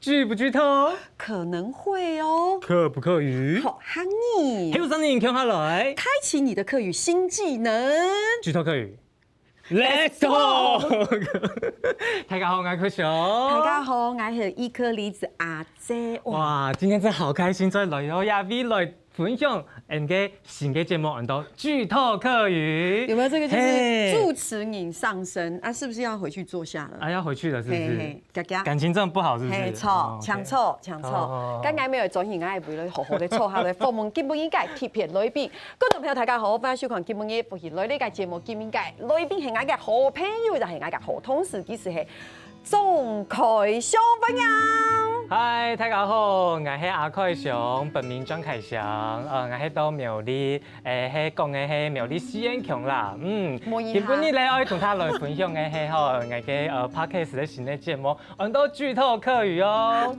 剧不剧透？可能会哦。课不课语？好哈你，还有三年看下来，开启你的课语新技能。剧透课语。Let's go！ 大家好，我是柯雄。大家好，我是伊克梨子阿姐。哇，今天真的好开心，再来到亚比来分享我个新的节目，很多剧透课语。有没有这个就是助词引上升啊？是不是要回去坐下了？啊，要回去了，是不是？感情真的不好，是不是？嘿，错，抢错，抢错。刚刚没有转型，我不会好好的错下来。访问基本应该贴片来宾，观众朋友大家好，欢迎收看基本嘅不是来呢个节目，基本界来宾係我嘅好朋友，就係我嘅好同事，其實係鐘凱翔朋友。嗨，大家好，我是阿凱翔，本名張凱翔，我是到苗栗，係講嘅係苗栗實驗強啦，基本呢咧，我同他來分享嘅係我嘅podcast 的新的節目，很多劇透課語哦。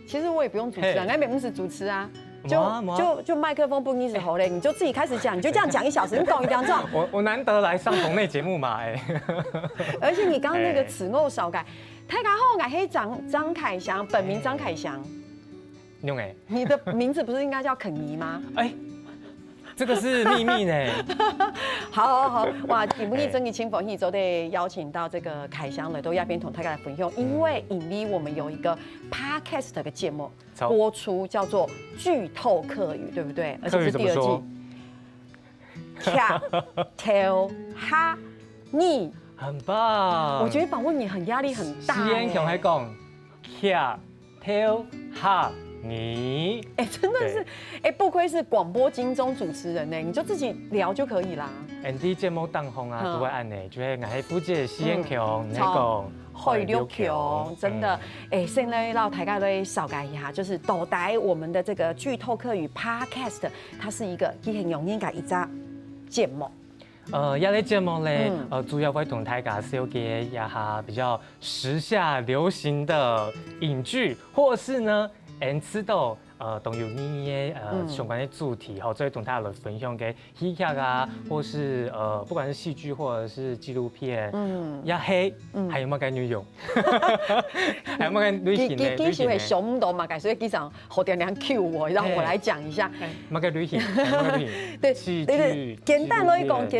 其實我也不用主持啊，我也不是主持啊。就麥克風不一直好嘞，你就自己開始講，你就這樣講1小時，你懂一點這我難得來上同類節目嘛，而且你剛剛那個詞我少改，大家好，我是張凱翔，本名張凱翔。用哎，你的名字不是應該叫肯尼嗎？這個是秘密呢。好，哇！節目真嘅輕逢喜就得邀請到這個凱翔來到亞邊同大家來分享，因為我們有一個 podcast 嘅節目播出，叫做劇透課語，對不對？而且是第2季。卡 tell 哈你，很棒。我覺得訪問你很壓力很大。實驗強係講卡 tell 哈。你真的是不愧是廣播金鐘主持人呢，你就自己聊就可以啦。啲節目當紅啊，都會按呢，就係我係負責實驗強，你講會錄強，真的先來讓大家來紹介一下，就是到底我們的這個劇透課語 podcast， 它是一個很容易嘅一個節目。一個節目咧，主要會同大家紹介一下比較時下流行的影劇，或是呢。知道都有你相關的主題，然後再同大家來分享嘅戲劇啊，或是不管是戲劇或者是紀錄片，也係還有乜嘅內容，還有乜嘅類型嘅？其實係想唔到嘛，所以經常好點點 Q 我，讓我來講一下。乜嘅類型？對，戲劇。簡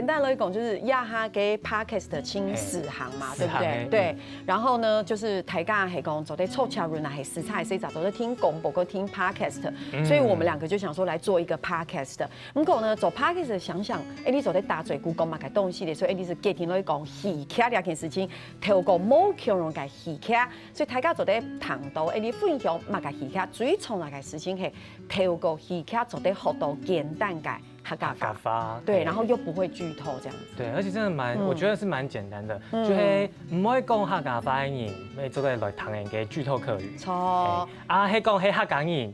單來講，就是亞哈嘅 podcast 的輕史行嘛，對不對？對。然後呢，就是大家係講做啲湊巧人啊，係食菜食雜，都係聽廣播跟聽 podcast。所以我們兩個就想說來做一個 podcast。不過呢，做 podcast 想想，你做啲打嘴鼓講嘛嘅東西咧，所以你是家庭來講戲劇呢件事情，透過冇強容嘅戲劇，所以大家做啲談到，你分享嘛嘅戲劇，最重要嘅事情係透過戲劇做啲學到簡單嘅客家話，對，然後又不會劇透這樣子。對，而且真的我覺得是蠻簡單的，就係唔可以講客家話嘅人，你做嚟來談人嘅劇透課語。錯。係講係客家人。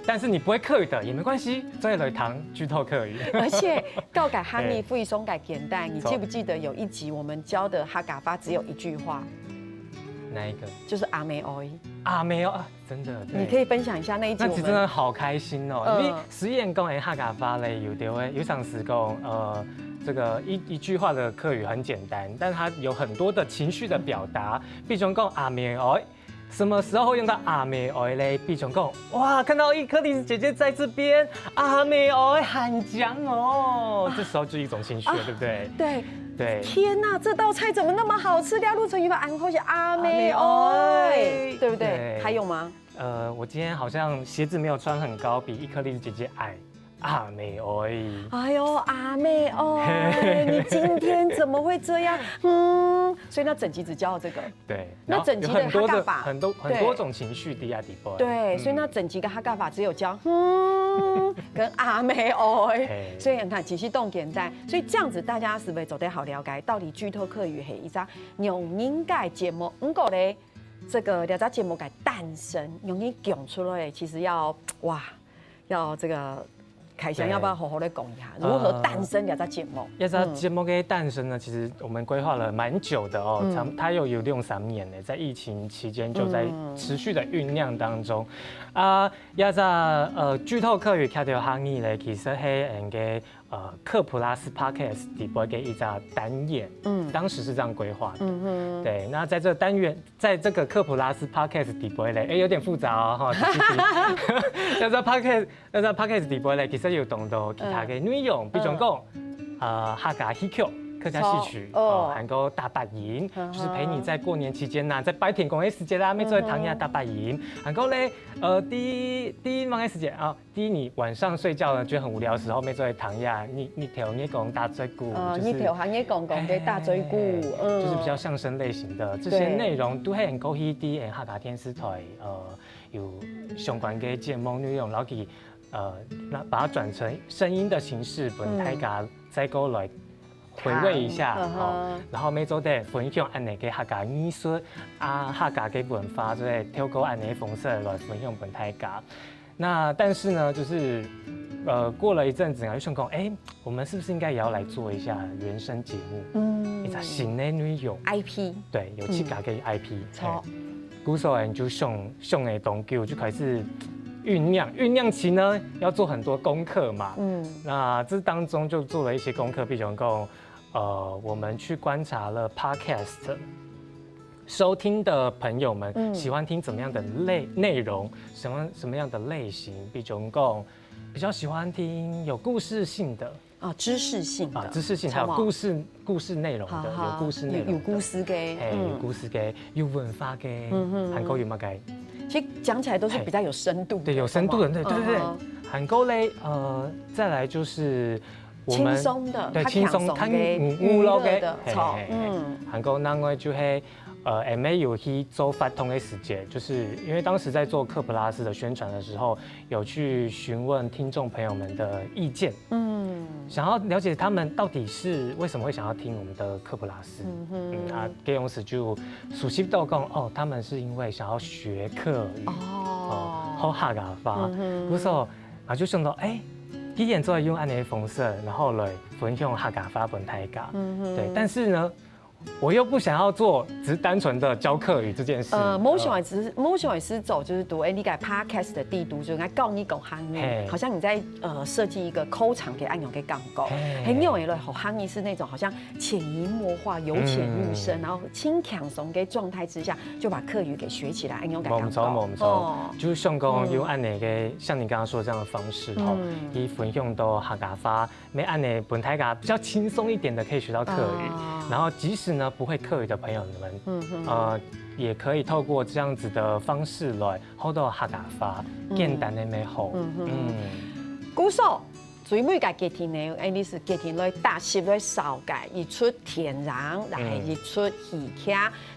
但是你不會客語的也沒關係，再來談劇透客語。而且告改哈尼非鬆改簡單，你記不記得有一集我們教的客家話只有一句話？哪一個？就是阿妹愛。阿妹愛，真的。你可以分享一下那一集。那集真的好開心哦，因為實驗講嘅客家話咧，有上時講這個一句話的客語很簡單，但它有很多的情緒的表達，比如講阿妹愛。什麼時候會用到阿妹愛嘞？比如講，哇，看到伊克梨子姐姐在這邊，阿妹愛很強哦，這時候就一種情緒了，對不對？對。天哪，這道菜怎麼那麼好吃？廖路成語把安好寫阿妹愛，對不對？還有嗎？我今天好像鞋子沒有穿很高，比伊克梨子姐姐矮。阿妹愛，哎呦，阿妹愛，你今天怎麼會這樣？所以那整集只教這個。對，那整集的客家話很多種情緒底下底部。對，所以那整集的客家話只有教跟阿妹愛，所以你看其實都簡單，所以這樣子大家是不是走得好了解到底劇透課語係一個用應該節目，不過咧這個了解節目嘅誕生，容易講出來，其實要這個。凱翔要不要好好的講一下如何誕生這個節目？這個節目的誕生呢，其實我們規劃了蠻久的哦，它有2-3年呢，在疫情期間就在持續的醞釀當中。這個劇透課語卡條行業咧，其實係人嘅克普拉斯 Podcast 底部给一家单元，当时是这样规划的，对。那在这个单元，在这个克普拉斯 Podcast 底部嘞，有点复杂哦，哈。那在 Podcast 底部嘞，其实有同到其他嘅内容，比如讲，客家戏曲。客家戏曲还有大白营，就是陪你在过年期间呐，在白天工的时间啦，没做唐亚大白营。还有嘞，第一忙的时间啊，第一你晚上睡觉呢觉得很无聊的时候，没做唐亚，你调你讲大嘴鼓，你调行业讲的大嘴鼓，就是比较相声类型的这些内容，都係很高希啲客家电视台有相关嘅节目内容，然后去把它转成声音的形式，本大家再过来。回味一下，然后每周的分享安尼嘅客家艺术客家嘅文化，就係透過安尼嘅方式來分享本大家。那但是呢，就是过了一阵子，就想講，我们是不是应该也要来做一下原声节目？一個新的內容 IP， 对，有自家嘅 IP。鼓手人就上嘅東久就開始醞釀期呢，要做很多功課嘛。那這當中就做了一些功課，比如講。我们去观察了 Podcast 收听的朋友们喜欢听怎么样的内容，什么样的类型？比如讲，比较喜欢听有故事性的知识性的知识性，还有故事内容的，有故事内容，有故事嘅，有故事嘅，有文化嘅，韓國有乜嘅？其實講起來都是比較有深度的，對，有深度的，對。韓國嘞，再來就是。輕鬆的，對，輕鬆看娛樂嘅，韓國另外就係MA 有去做發通的時間，就是因為當時在做克普拉斯的宣傳的時候，有去詢問聽眾朋友們的意見，想要了解他們到底是為什麼會想要聽我們的克普拉斯，給勇士就熟悉到講，他們是因為想要學客語，學客家話，嗰時候就想到，既然做用安尼的方式，然後來分享客家話本大家，對，但是呢，我又不想要做只單純的教客語這件事。冇想係是走就是讀你個 podcast 的地讀，就應該教你講漢語，好像你在設計一個口場給按用給講講，很有一類好漢語是那種好像潛移默化、由淺入深，然後輕輕鬆嘅狀態之下，就把客語給學起來，按用給講講。冇錯，就是像講用按你嘅，像你剛剛說的這樣的方式，以分享到客家話，沒按你本大家比較輕鬆一點的，可以學到客語，然後即使呢不會客語的朋友們，也可以透過這樣子的方式來學到客家話，簡單的美好。鼓手最每個家庭呢，你是家庭來搭攝來燒解，一出天然，然後一出戲劇，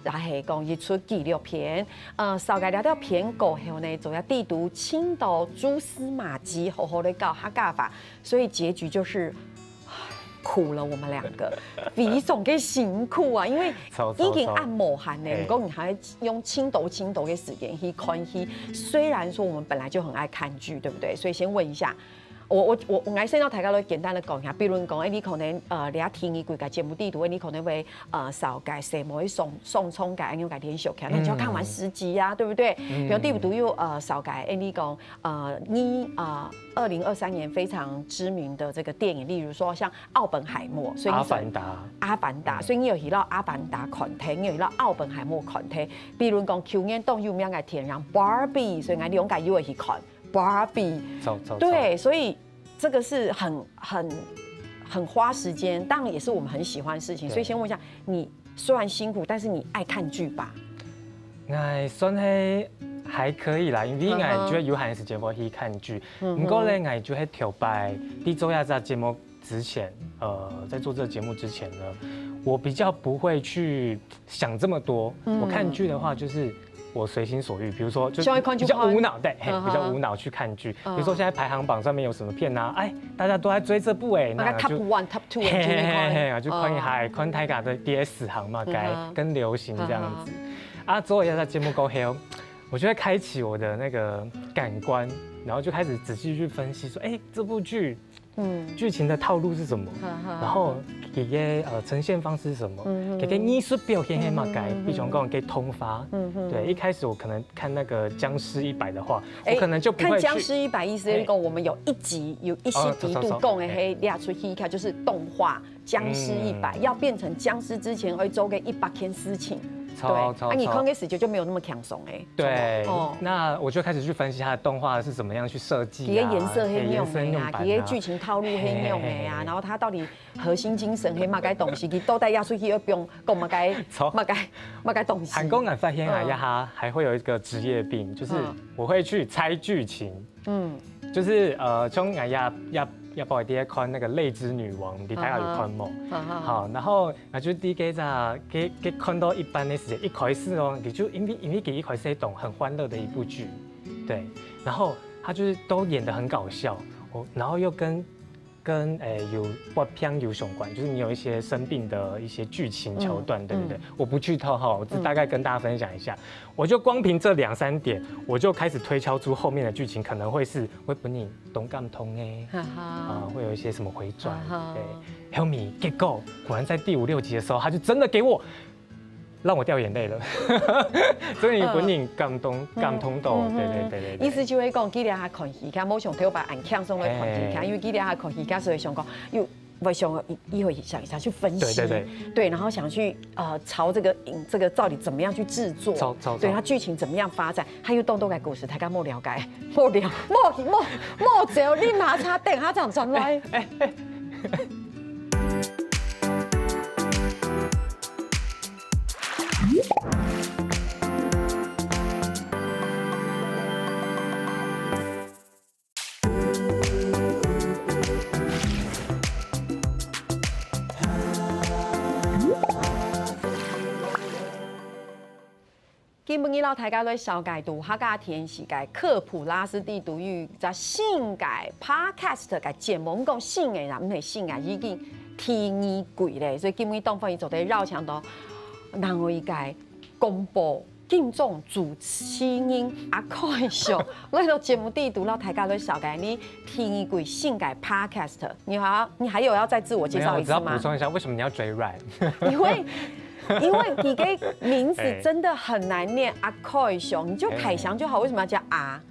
然後係講一出紀錄片。燒解了條片過後呢，就要地圖青島蛛絲馬跡，好好的搞客家話，所以結局就是苦了我們兩個，非常嘅辛苦啊！因為已經按摩汗呢，不過你還用青島嘅時間去看戲。雖然說我們本來就很愛看劇，對不對？所以先問一下。我先到大家來簡單的講一下，比如講，你可能你一聽伊規個節目地圖，你可能會少改什麼送葱改，用改連續劇，那你就要看完10集啊，對不對？比如地圖又少改，你講2023年非常知名的這個電影，例如說像奧本海默，所以阿凡達，所以你有去到阿凡達看睇，你有去到奧本海默看睇，比如講去年當有名嘅天然 Barbie， 所以我哋用改又會去看。Barbie， 對，所以這個是很花時間，當然也是我們很喜歡的事情。所以先問一下，你雖然辛苦，但是你愛看劇吧？我算係還可以啦，因為我覺得有閒時間我可以看劇。不過咧，我就喺調擺第週亞這節目之前，在做這個節目之前呢，我比較不會去想這麼多。我看劇的話，就是。我隨心所欲，比如說就比較無腦，對，比較無腦去看劇。比如說現在排行榜上面有什麼片啊？大家都在追這部那就 Top 1、Top 2，就看一下，看大家的第10行嘛，跟流行這樣子。之後也在節目過後，我就會開啟我的那個感官，然後就開始仔細去分析，說，這部劇剧情的套路是什么，然后给呈现方式是什么，给艺术表现黑马改，比如讲给通发，对，一开始我可能看那个僵尸100的话，我可能就不会看僵尸100意思是讲我们有一集集度讲的黑列出去看就是动画僵尸100要变成僵尸之前会做个100件事情。对，你看个时间就没有那么强怂哎。对，那我就开始去分析它的动画是怎么样去设计啊，颜色黑用的啊，这些剧情套路黑用的呀，然后它到底核心精神黑嘛该东西，都带压出去要不用讲嘛该东西。韩国人发现啊，还会有一个职业病，就是我会去猜剧情，就是从要帮我爹看那个《泪之女王》，你大家有看吗？好，然后就第一个给看到一般的时间，一开始哦，你就因为给一开始懂很欢乐的一部剧，对，然后他就是都演得很搞笑，然后又跟有不偏有相关，就是你有一些生病的一些剧情桥段，对不对？我不剧透哈，我只大概跟大家分享一下。我就光凭这2、3点，我就开始推敲出后面的剧情可能会不你懂感通哎，会有一些什么回转，对。Help me， 结果果然在第5、6集的时候，他就真的给我。让我掉眼泪了，所以本人感通到，对。意思就会讲，记得下看戏看，某种特别按轻松的看戏看，因为记得下看戏看，所以想讲又会想一会想去分析，对，然后想去朝这个到底怎么样去制作，对它剧情怎么样发展，还有动改故事，大家莫了解，莫只有立马插电，他这样转来。今晡日老大家来小解读客家天时改科普拉斯蒂读语在性改 podcast 改节目讲性的人唔系性啊，已经天衣贵咧，所以今晡东方伊做在绕墙度，人为改公布敬重主持人阿凯秀来到节目地读老大家来小解你天衣贵性改 podcast， 你还有要再自我介绍一次吗？我只要补充一下，为什么你要嘴软？因为你给名字真的很难念，阿凯雄，你就凯翔就好，为什么要叫阿？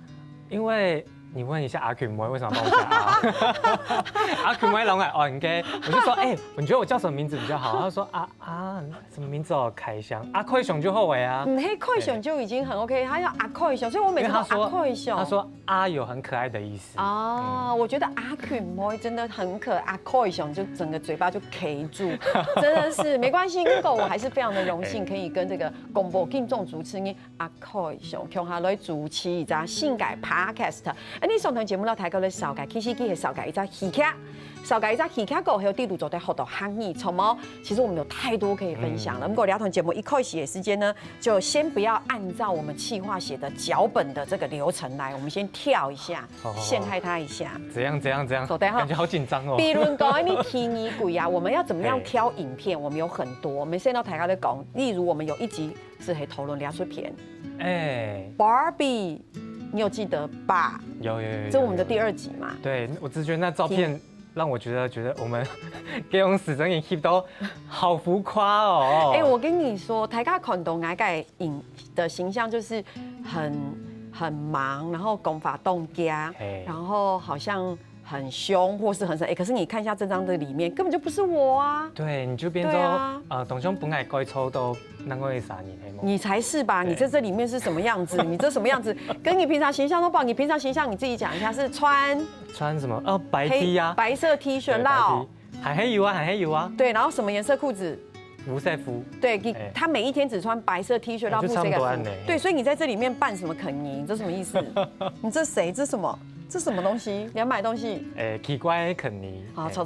因为你问一下阿群妹为什么帮我加阿？阿群妹龙哦，应该我就说你觉得我叫什么名字比较好？他说什么名字哦？凯翔，阿凯雄就后尾啊。嘿，凯雄就已经很 OK， 他叫阿凯雄，所以我每次都阿凯雄。他说阿有很可爱的意思。我觉得阿群妹真的很可爱，阿凯雄就整个嘴巴就 K 住，真的是没关系。如果我还是非常的荣幸可以跟这个广播敬重主持人阿凯雄共下来主持一个性改 podcast。你上堂节目了，大家咧少解，其实佢系少解一只戏剧，少解一只戏剧过后，第2组在学到汉语，从毛。其实我们有太多可以分享了。如果聊堂节目一开始的时间呢，就先不要按照我们企划写的脚本的这个流程来，我们先跳一下，陷害他一下。怎样？感觉好紧张哦。比如讲你天衣贵啊，我们要怎么样挑影片？我们有很多，我们现在大家在讲，例如我们有一集是可以讨论两出片，Barbie。你有记得吧？有，这是我们的第2集嘛？对，我只是觉得那照片让我觉得我们给我们死整影 keep 都好浮夸哦。我跟你说，大家看到影的形象就是很忙，然后功法动家，然后好像很凶或是很可是你看一下这张的里面，根本就不是我啊。对，你就变成董兄本来该抽都难怪3年黑你才是吧？你在这里面是什么样子？你这什么样子？跟你平常形象都不好。你平常形象你自己讲一下，是穿什么？白 T 啊，白色 T 恤绕，海黑油啊。对，然后什么颜色裤子？无色服。对，他每一天只穿白色 T 恤绕，不这个。对，所以你在这里面扮什么肯尼？你这什么意思？你这谁？这什么？这什么东西？你要买东西？奇怪的肯尼。好，抽。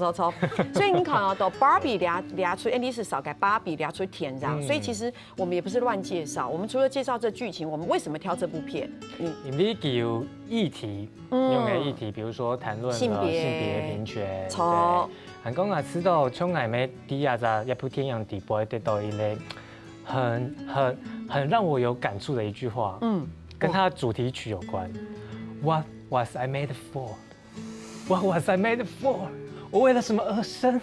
所以你看到 Barbie 俩出，你是少改 Barbie 俩出天这样。所以其实我们也不是乱介绍，我们除了介绍这剧情，我们为什么挑这部片？因为有议题，用的议题，比如说谈论性别平权。错。韩国啊，知道从来没第二在一部电影底部得到一类很让我有感触的一句话，跟它的主题曲有关。What was I made for？ What was I made for？ 我为了什么而生？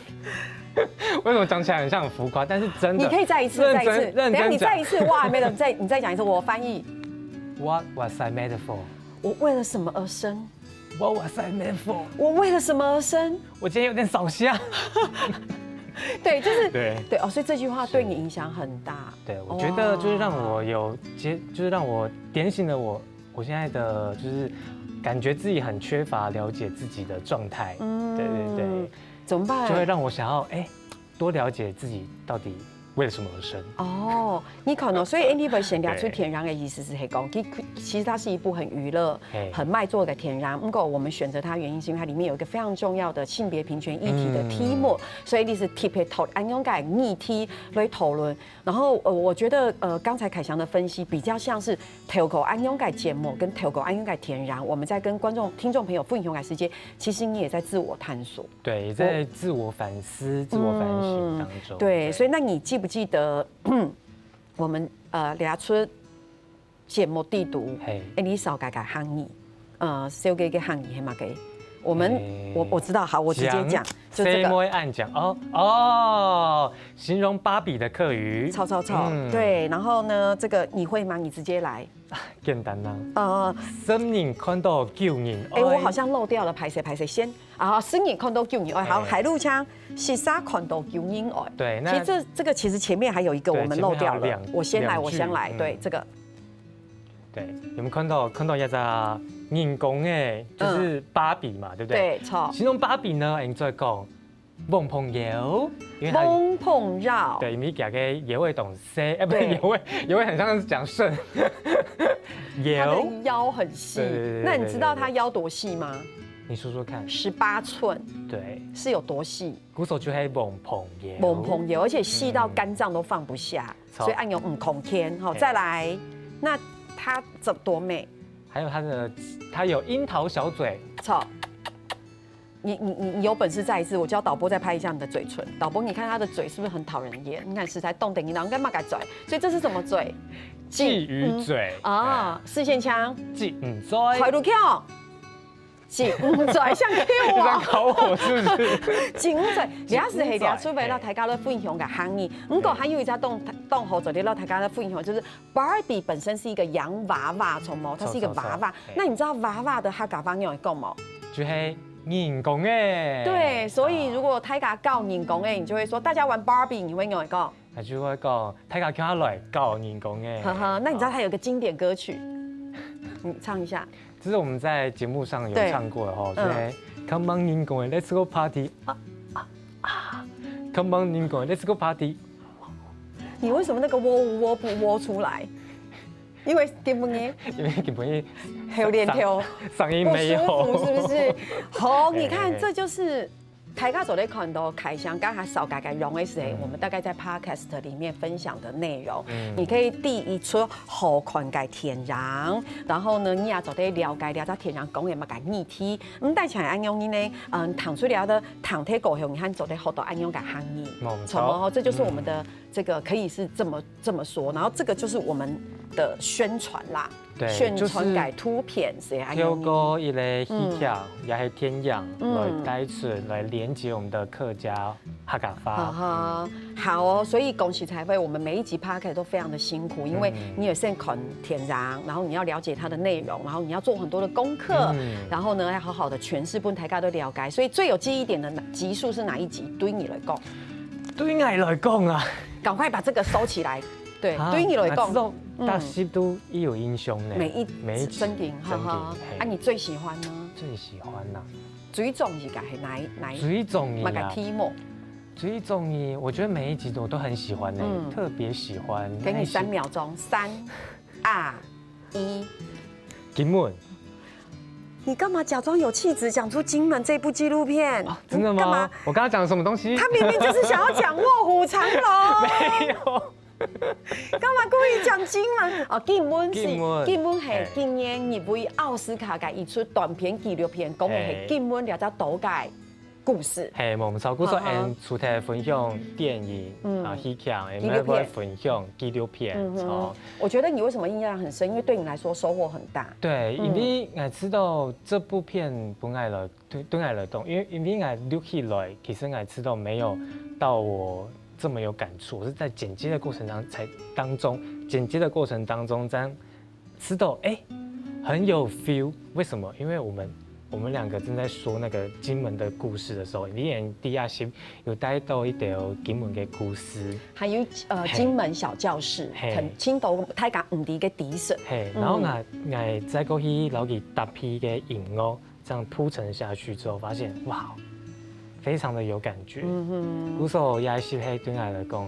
为什么讲起来很像很浮夸？但是真的，你可以再一次，再一次，等下你再一次，哇，没了，你再讲一次，我翻译。What was I made for？ 我为了什么而生 ？What was I made for？ 我为了什么而生？我今天有点扫瞎。对，就是对哦，所以这句话对你影响很大。对，我觉得就是让我就是让我点醒了我现在的就是感觉自己很缺乏了解自己的状态。对对对，怎么办？就会让我想要多了解自己到底为了什么而生。哦，你可能所以 Andy 闲聊出田然的意思是黑讲，其实它是一部很娱乐、很卖座的田然。不过我们选择它原因是因为它里面有一个非常重要的性别平权议题的题目，所以你是特别按用改议题来讨论。然后我觉得刚才凯翔的分析比较像是透过按用改节目跟透过按用改田然，我们在跟听众朋友分享改世界，其实你也在自我探索，对，也在自我反思、自我反省当中。对，所以那你记不记得我们俩出节目地图，你少改行业，小给行业嘛给。我知道，好，我直接讲，就这个。暗讲哦，形容芭比的课语，超，对，然后呢，这个你会吗？你直接来。简单啦。生命看到救人。我好像漏掉了，拍谁先啊？生命看到救人爱，好，海陆枪，是啥看到救人爱？对，其实这个其实前面还有一个我们漏掉了，我先来，对这个。对，有没有看到一只人工的，就是芭比嘛，对不对？对，错。形容芭比呢，你再讲梦碰摇，梦碰绕。对，因为讲个也会懂 C， 不是也会很像是讲肾。它的腰很细，那你知道它腰多细吗？你说说看。18寸。对，是有多细？鼓手就黑梦碰摇，梦碰摇，而且细到肝脏都放不下，所以按有空天。好，再来，那它多美？还有它有樱桃小嘴。操！你有本事再一次，我叫导播再拍一下你的嘴唇。导播，你看他的嘴是不是很讨人厌？你看食材动等一然后干嘛改嘴？所以这是什么嘴？鲫鱼嘴啊，视线枪。鲫鱼嘴。海陆 Q。鲫鱼嘴像 Q 啊！考我是不是？鲫鱼嘴，俩是系俩，除非让大家咧分享嘅行业。不过还有一家动好做，让大家咧分享，就是 Barbie 本身是一个洋娃娃，从毛，它是一个娃娃。那你知道娃娃的客家方言会讲冇？就是人工诶。对，所以如果大家教人工诶，你就会说大家玩 Barbie， 你会用会讲？他就会讲大家叫他来教人工诶。呵呵，那你知道他有个经典歌曲，你唱一下。这是我们在节目上有唱过的哈，就是 Come on 人工诶 ，Let's go party。Come on 人工诶 ，Let's go party。你为什么那个喔不喔出来？因为根本耶，因为根本耶，有连跳，嗓音没有，不舒服是不是？好，你看这就是台卡走在看到凯翔刚才少改容的时候，我们大概在 podcast 里面分享的内容，你可以第一出好看改田然，然后呢，你也走在了解田然讲的嘛改议题，带起来按用呢，躺出来的躺贴狗熊，你看走在好多按用改行业，从这就是我们的这个可以是这么说，然后这个就是我们的宣传啦。对，宣传改图片是安透过一类戏剧，也是天样来带出来连接我们的客家客家话。好哦，所以恭喜彩绘，我们每一集 podcast 都非常的辛苦，因为你有先看田然，然后你要了解它的内容，然后你要做很多的功课，然后呢要好好的诠释，不台家都了解。所以最有记忆点的集数是哪一集？对你来讲，对我来讲啊，赶快把这个收起来。对，对你来讲，大家都有印象呢。每一真景，哈哈。啊，你最喜欢呢？最喜欢呐。最中意嘅係哪？最中意啊。哪个题目？最中意，我觉得每一集我都很喜欢呢，特别喜欢。给你3秒钟，3、2、1。金门。你干嘛假装有气质，讲出《金门》这部纪录片？真的吗？干嘛？我刚刚讲了什么东西？他明明就是想要讲《卧虎藏龙》。没有。干嘛故意讲金门？哦，金门是今年入围奥斯卡嘅一出短片纪录片，讲嘅係金门了只島界故事。嘿，我们超故说，除台分享电影戏剧，也会分享纪录片。我觉得你为什么印象很深？因为对你来说收获很大。对，因为我知道这部片本来了对我来动，因为我录起来，其实我知道没有到我这么有感触。我是在剪接的过程当中，这样知道很有 feel。为什么？因为我们两个正在说那个金门的故事的时候，你演第二集有带到一条金门的故事，还有金门小教室，很青岛太港唔啲嘅底色。然后我再过去捞起大批的影哦，这样铺陈下去之后，发现哇，非常的有感觉。古时也是对我来讲，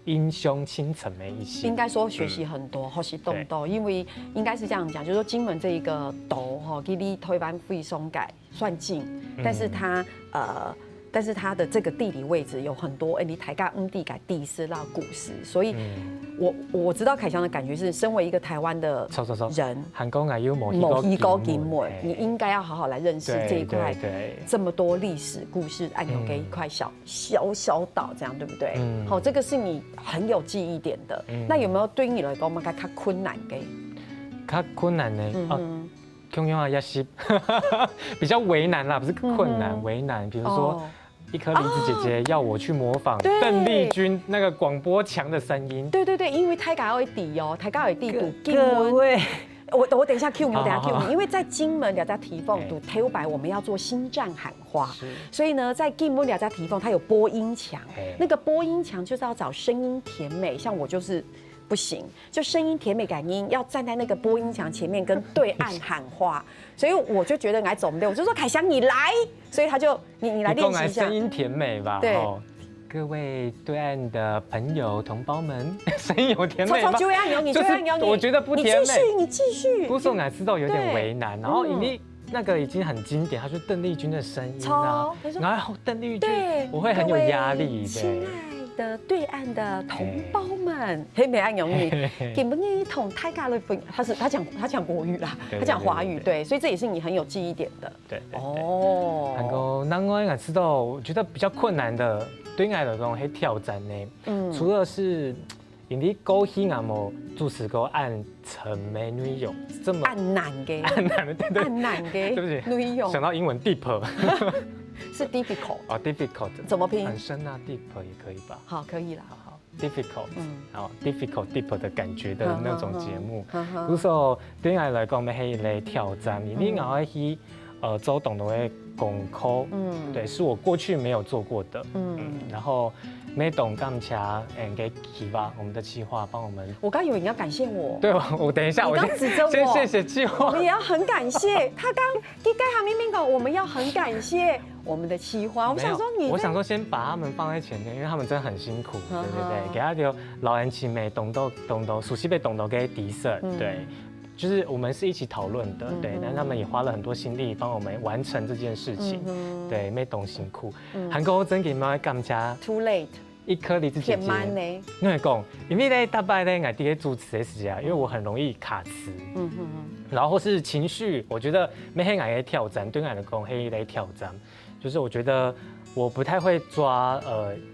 英雄倾城的一些。应该说学习很多，学习动多，因为应该是这样讲，就是说金门这一个岛哈，距离台湾飞松改算近，但是它的这个地理位置有很多你台港地改地势那故事，所以我知道凯翔的感觉是，身为一个台湾的人，韩国也有某一个金门，你应该要好好来认识这一块这么多历史故事，按钮给一块小岛，这样对不对？好，这个是你很有记忆点的。那有没有对你来讲，我们较困难嘅？较困难呢？共用也是比较为难啦，不是困难，为难。比如说。一颗梨子姐姐要我去模仿邓丽君那个广播墙的声音。对，因为台港有地哦，台港有地赌金门。我等一下 Q 你，因为在金门了家提凤赌台白，我们要做心战喊话，所以呢，在金门了家提凤它有播音墙，那个播音墙就是要找声音甜美，像我就是。不行，就声音甜美感音，要站在那个播音墙前面跟对岸喊话，所以我就觉得来走不对，我就说凯翔你来，所以他就你来练习一下。声音甜美吧？对。各位对岸的朋友同胞们，声音有甜美吗？就是我觉得不甜美。你继续。不是我哪知道有点为难，然后因为那个已经很经典，他说邓丽君的声音啊，然后邓丽君，我会很有压力。的对岸的同胞们，黑美安永语，给不你同泰嘎的分，他讲国语啦，他讲华语，对，所以这也是你很有记忆点的。对。然后另外我知道，我觉得比较困难的，对我来讲是挑战呢。除了是因为过去我们主持过按成美女友这么按难的，对不起，女友想到英文 deep。是 difficult 哦 difficult 怎么拼？很深啊 deep 也可以吧？好，可以啦。好 difficult，好 difficult deep 的感觉的那种节目。有时候对我来讲，是一个挑战，因为我要去做懂的功课，对，是我过去没有做过的，然后没懂刚才给企划我们的企划帮我们。我刚以为你要感谢我。对，我等一下，我刚指着我。先谢谢企划。我们也要很感谢他刚一盖下明明讲，我们要很感谢我们的企划。我想说先把他们放在前面，因为他们真的很辛苦，对不对？给他就老人青梅懂都熟悉被懂都给底色，对。就是我们是一起讨论的，对，但他们也花了很多心力帮我们完成这件事情，对，没懂辛苦。韩国真给妈感谢 ，too late， 一颗梨子姐姐，因为讲，因为咧大摆咧我第一主持的时间，因为我很容易卡词，然后或是情绪，我觉得没黑矮的挑战，对我来讲黑的挑战，就是我觉得我不太会抓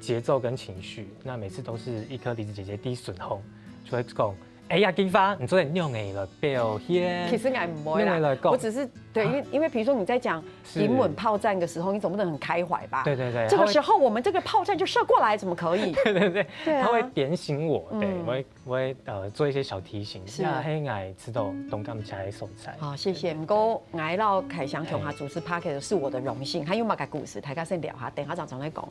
节奏跟情绪，那每次都是一颗梨子姐姐第一损后就会讲。呀，金发，你昨天用了表现。其实我不会啦，我只是对，因为比如说你在讲银吻炮战的时候，你总不能很开怀吧？对。这个时候我们这个炮战就射过来，怎么可以？对，他会点醒我，对，我会做一些小提醒。是啊，黑矮知道东港起来手菜。好，谢谢。不过挨到凯翔琼哈主持 Podcast 是我的荣幸。还有嘛个故事，大家先聊下，等下再来讲。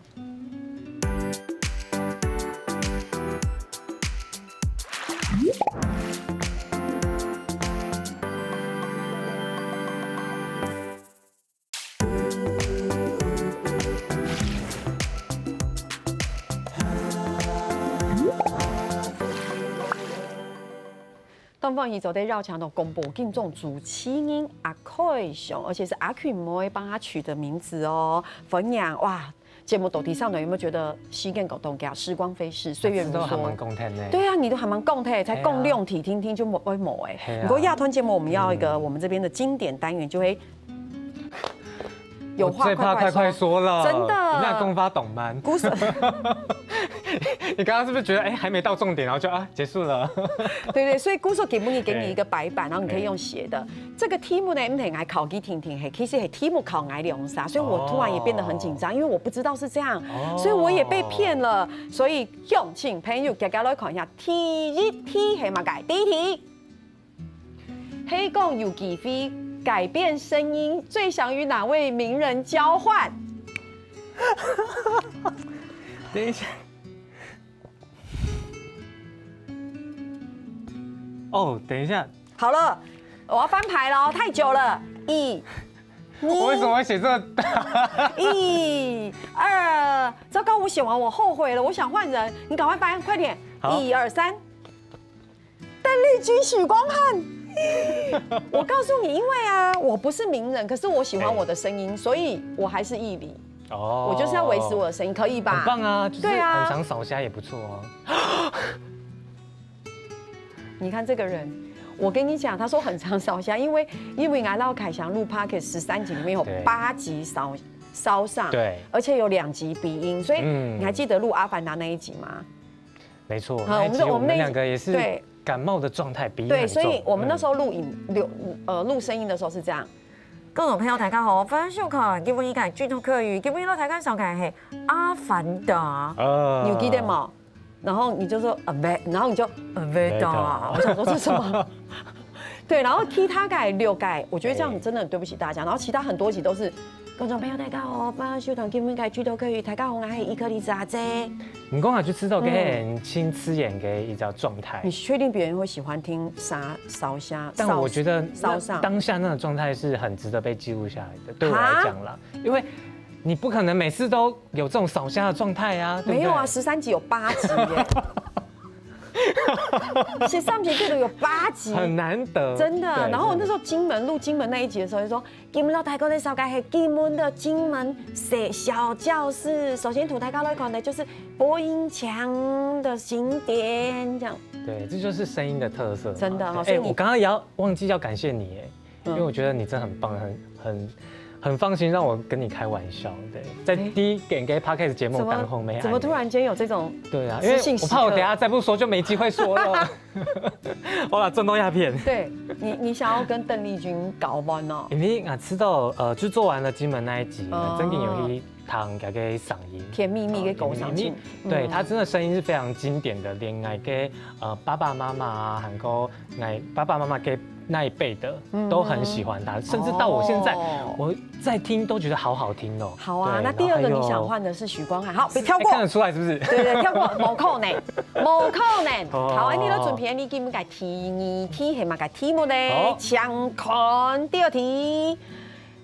东方宇宙在绕墙的公布敬重主持人阿凯熊，而且是阿凯妹帮他取的名字哦。分享哇，节目斗地上的有没有觉得时间狗动给时光飞逝，岁月如梭？对啊，你都还蛮共态，才共量体听听就不会某哎。不过亚团节目我们要一个我们这边的经典单元，就会有话最怕快说了，真的。那公发懂吗？鼓手，你刚刚是不是觉得还没到重点，然后就结束了？对，所以鼓手给你一个白板，然后你可以用写的。这个题目呢，唔係愛考幾聽，其實係題目考愛兩啥，所以我突然也變得很緊張，因為我不知道是這樣，所以我也被騙了。所以用請朋友大家來看一下，第一題係乜嘅？第一題，黑講有機會改變聲音，最想與哪位名人交換？等一下。哦，等一下，好了，我要翻牌了，太久了。我为什么会写这个？1、2，糟糕，我写完我后悔了，我想换人，你赶快翻，快点。1、2、3，邓丽君、许光汉。我告诉你，因为我不是名人，可是我喜欢我的声音，所以我还是义理。我就是要维持我的声音，可以吧？很棒啊，就是很常扫虾也不错哦。你看这个人，我跟你讲，他说很常烧香，因为来到凯翔录 Podcast 13集里面有8集烧上，对，而且有2集鼻音，所以你还记得录阿凡达那一集吗？没错，我们两个也是感冒的状态，鼻音很重。对，所以我们那时候录声音的时候是这样。各位朋友大家好，分享看基本依家劇透客語，基本依家睇緊收看係阿凡達，你有記得嗎？然后你就说然后你就我想说这是什么？对，然后其他改6改，我觉得这样真的很对不起大家。然后其他很多集都是观众朋友大家好，帮修团基本改剧透可以，大家好，我是伊克里子阿姐。你讲下去知道给人亲吃眼给一种状态。你确定别人会喜欢听烧虾？但我觉得烧上当下那个状态是很值得被记录下来的，对我来讲啦，因为。你不可能每次都有这种扫虾的状态啊，对不对？没有啊，13集有8集耶，13集记得有8集，很难得，真的。然后我那时候录金门那一集的时候，就说金门老太哥在烧改是金门的金门小教室。首先土太高来看的就是播音腔的经典，这样。对，这就是声音的特色，真的。我刚刚也要忘记要感谢你，因为我觉得你真的很棒，很放心让我跟你开玩笑，对，在第一给 Podcast 节目当红没？怎么突然间有这种？对啊，因为我怕我等下再不说就没机会说了。我把震动鸦片。对你想要跟邓丽君搞完哦？因为知道就做完了金门那一集，曾经有一堂给嗓音，甜蜜蜜给狗嗓音，对他真的声音是非常经典的，连给爸爸妈妈啊，韩国爸爸妈妈给。那一辈的都很喜欢他，甚至到我现在，我在听都觉得好好听哦。好啊，那第二个你想换的是许光汉，好，别跳过。看得出来是不是？对，跳过，冇可能，冇可能。好，你都准备你基本改题系嘛改题目咧，抢看第2题，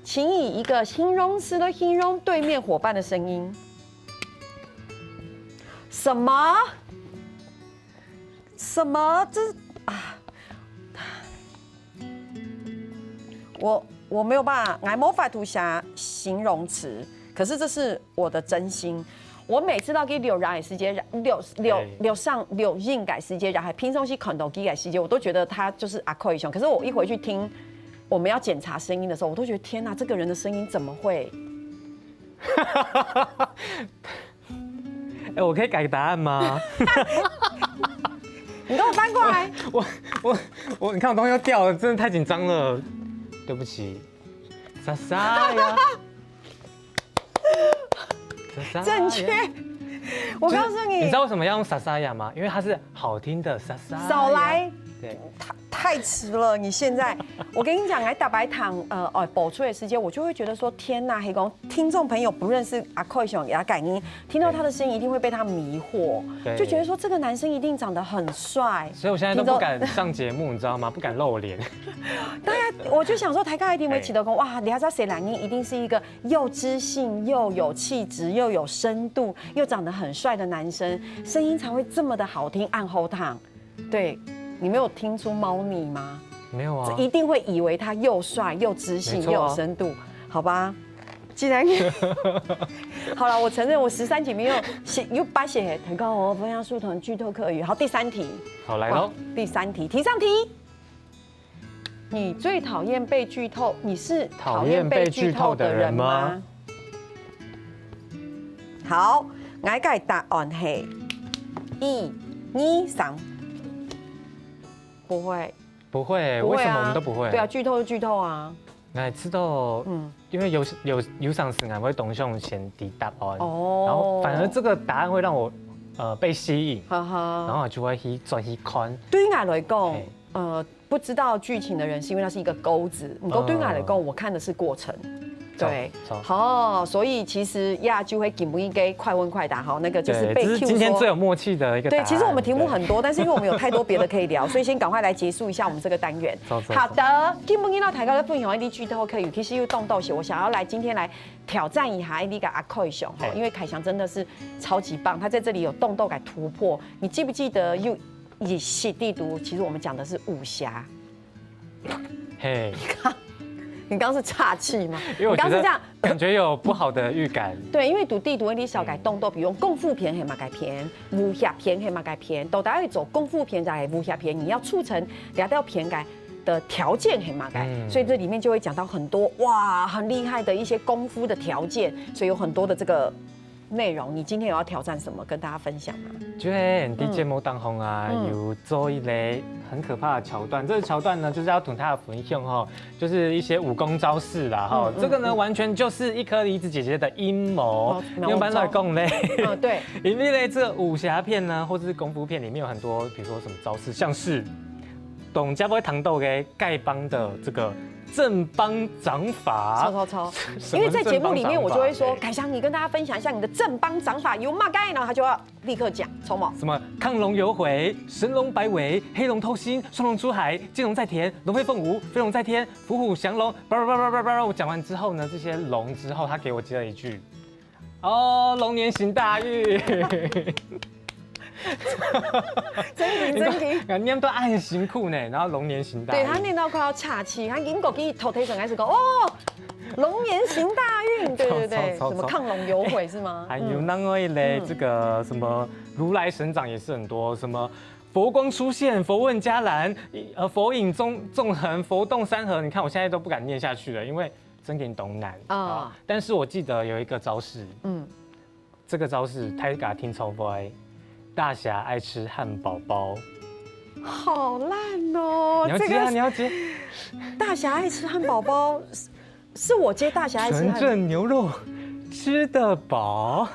请以一个形容词来形容对面伙伴的声音。什么？这啊？我没有办法，我冇法度写形容词，可是这是我的真心。我每次都给留人的时间，留印改时间，然后拼上去看到机改时间，我都觉得他就是阿扣一雄。可是我一回去听，我们要检查声音的时候，我都觉得天哪，这个人的声音怎么会？我可以改答案吗？你给我翻过来。你看我东西又掉了，真的太紧张了。对不起，莎莎呀，正确。我告诉你，你知道为什么要用莎莎呀吗？因为它是好听的莎莎。少来，对，太迟了。你现在，我跟你讲，来大白糖播出的时间，我就会觉得说，天哪，黑公听众朋友不认识阿扣熊给他改音，听到他的声音一定会被他迷惑，就觉得说这个男生一定长得很帅。所以我现在都不敢上节目，你知道吗？不敢露脸。当然，我就想说，台尬一定会起得公哇，你要知道谁男音一定是一个又知性又有气质又有深度又长得很帅的男生，声音才会这么的好听，按后躺。对，你没有听出猫腻吗？没有啊，一定会以为他又帅又知性又有深度，好吧？既然好了，我承认我13题没有写，又把写很高哦，分享书团剧透课语。好，第3题，好来喽，第3题，题上题。你最讨厌被剧透？你是讨厌被剧透的人吗？好，我的答案是1、2、3。不会，不会，为什么我们都不会？对啊，剧透就剧透啊。我知道，因为有上时我会懂向先的答案，哦，然后反而这个答案会让我被吸引，然后我就会去转去看。对我来讲，不知道剧情的人是因为那是一个钩子，不过对我来讲，我看的是过程。对，好，所以其实就会给不应该快问快答哈，那个就是被 Q 说。今天最有默契的一个答案。对，其实我们题目很多，但是因为我们有太多别的可以聊，所以先赶快来结束一下我们这个单元。好的，今不今到台高的分享一啲剧透可以，其实又动到些，我想要今天来挑战一下那个阿凯熊哈，因为凯翔真的是超级棒，他在这里有动斗感突破。你记不记得又以洗地图？其实我们讲的是武侠。嘿，你看。你刚刚是岔气吗？因为我觉得感觉有不好的预感。对，因为读地图你小改动作，比如功夫片黑马改片、武侠片黑马改片，都大家走功夫片再武侠片，你要促成两条片改的条件黑马改，所以这里面就会讲到很多哇很厉害的一些功夫的条件，所以有很多的这个内容。你今天有要挑战什么跟大家分享吗？就在节目当中啊，有做一类很可怕的桥段。这个桥段呢，就是要同大家分享哈，就是一些武功招式啦哈。这个呢，完全就是一颗梨子姐姐的阴谋。用班来讲嘞，对，因为嘞，这武侠片呢，或者是功夫片里面有很多，比如说什么招式，像是董家波糖豆给丐帮的这个。正帮掌法，超，因为在节目里面我就会说，凯翔，你跟大家分享一下你的正帮掌法有嘛该，然后他就要立刻讲，抽嘛，什么亢龙有悔、神龙摆尾、黑龙偷心、双龙出海、金龙在田、龙飞凤舞、飞龙在天、虎虎降龙，我讲完之后呢，这些龙之后，他给我接了一句，哦，龙年行大运。真的，念到很辛苦呢，然后龙年行大运。对他念到快要岔气，他英国给头推上开始讲哦，龙年行大运，对，什么亢龙有悔是吗？还有那个嘞，这个什么如来神掌也是很多，什么佛光出现，佛问迦兰，佛影纵横，佛动山河。你看我现在都不敢念下去了，因为真给你懂难啊。但是我记得有一个招式，这个招式他给他听超歪。大侠爱吃汉堡包，好烂哦！你要接啊，你要接。大侠爱吃汉堡包，是我接大侠爱吃汉堡包。纯正牛肉吃得饱。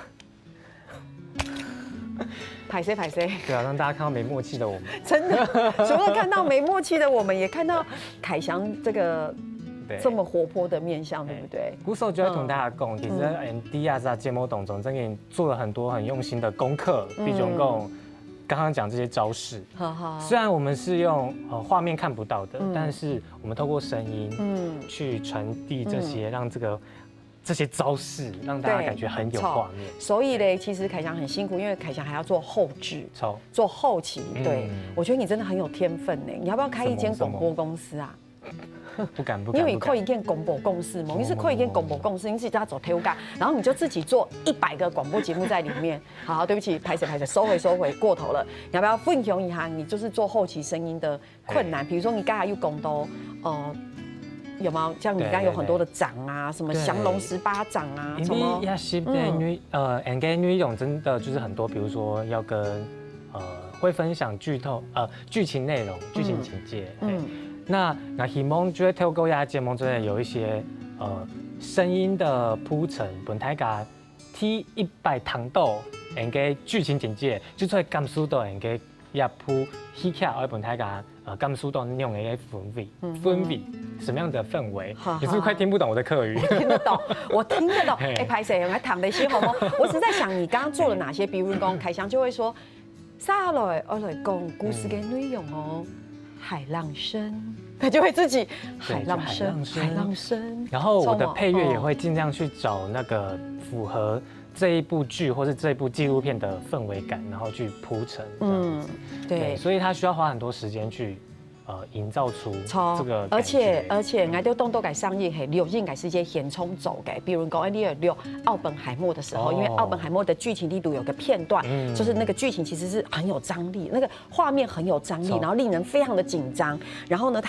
拍谁？对啊，让大家看到没默契的我们。真的，除了看到没默契的我们，也看到凯翔这个。这么活泼的面相，对不对？鼓手就会同大家讲，其实 MD 啊在节目当中，真给你做了很多很用心的功课，比如讲刚刚讲这些招式。虽然我们是用画面看不到的，但是我们透过声音，去传递这些，让这些招式让大家感觉很有画面。所以嘞，其实凯翔很辛苦，因为凯翔还要做后制，做后期。对，我觉得你真的很有天分呢。你要不要开一间广播公司啊？不敢，因为你可以跟广播公司嘛，你是可以跟广播公司，你自己在做推广，然后你就自己做100个广播节目在里面。好，对不起，拍摄，收回，过头了。你要不要分享一下你就是做后期声音的困难？比如说你刚才有讲到，有没有像你刚刚有很多的掌啊，什么降龙18掌啊，什么？因为是跟内容真的就是很多，比如说要跟会分享剧情内容、剧情情节。那希望就会透过亚节目中有一些声音的铺陈，本台家T100糖豆，应该剧情简介，就出来感受到应该也铺起起来，本台家感受到那种的氛围，什么样的氛围？你是不是快听不懂我的客语？听得懂，我听得懂。拍摄用来谈的些好吗？我只是在想你刚刚做了哪些，比如讲凯翔就会说，下来我来讲故事的内容哦。海浪声，他就会自己海浪声。然后我的配乐也会尽量去找那个符合这一部剧或是这一部纪录片的氛围感，然后去铺陈。对，所以他需要花很多时间去营造出这个而感觉。且，我都动都改上映，嘿，流进改是一些填充走改，比如讲，你有溜奥本海默的时候，因为奥本海默的剧情地图有个片段，就是那个剧情其实是很有张力，那个画面很有张力，然后令人非常的紧张。然后呢，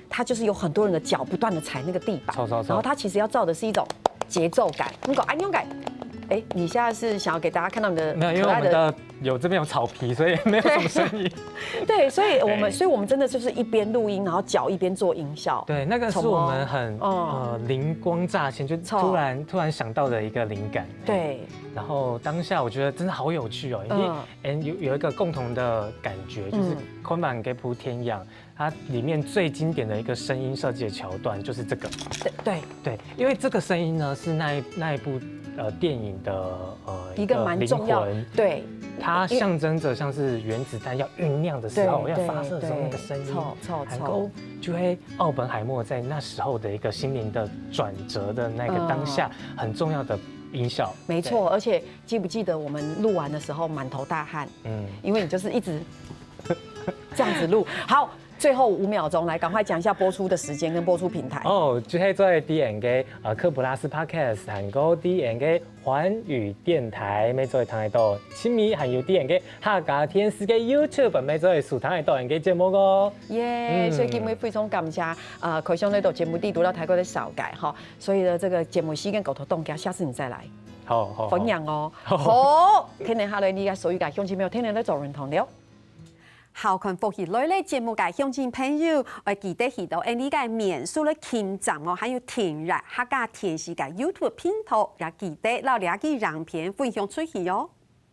他就是有很多人的脚不断的踩那个地板，然后他其实要造的是一种节奏感，那个安妞感。哎，你现在是想要给大家看到你的没有，因为我们的这边有草皮，所以没有什么声音。对，所以我们真的就是一边录音，然后脚一边做音效。对，那个是我们很灵光乍现，就突然想到的一个灵感。对。然后当下我觉得真的好有趣哦，因为有一个共同的感觉，就是昆板给普天养，它里面最经典的一个声音设计的桥段就是这个。对，因为这个声音呢是那一部电影的一个蛮重要的，对，它象征着像是原子弹要酝酿的时候，要发射的时候那个声音，能够就会奥本海默在那时候的一个心灵的转折的那个当下很重要的音效。没错，而且记不记得我们录完的时候满头大汗？因为你就是一直这样子录。好。最后5秒钟，来赶快讲一下播出的时间跟播出平台。就係在 DNG 科普拉斯 Podcast 韓國 DNG 環宇電台，每週睇到親密還有 DNG 客家電視嘅 YouTube， 每週係收睇到 DNG 節目個。所以今日非常感謝開箱呢度節目地讀到泰國的小改哈，所以呢這個節目時間夠頭凍，下次你再來。好，分享哦。好，聽日下來你嘅所有嘅鄉親朋友，聽日咧做認同了。校群復習類咧節目嘅鄉親朋友，我記得去到呢個免數咧傾站哦，還有填入客家電視嘅 YouTube 頻道，也記得留兩個影片分享出去哦。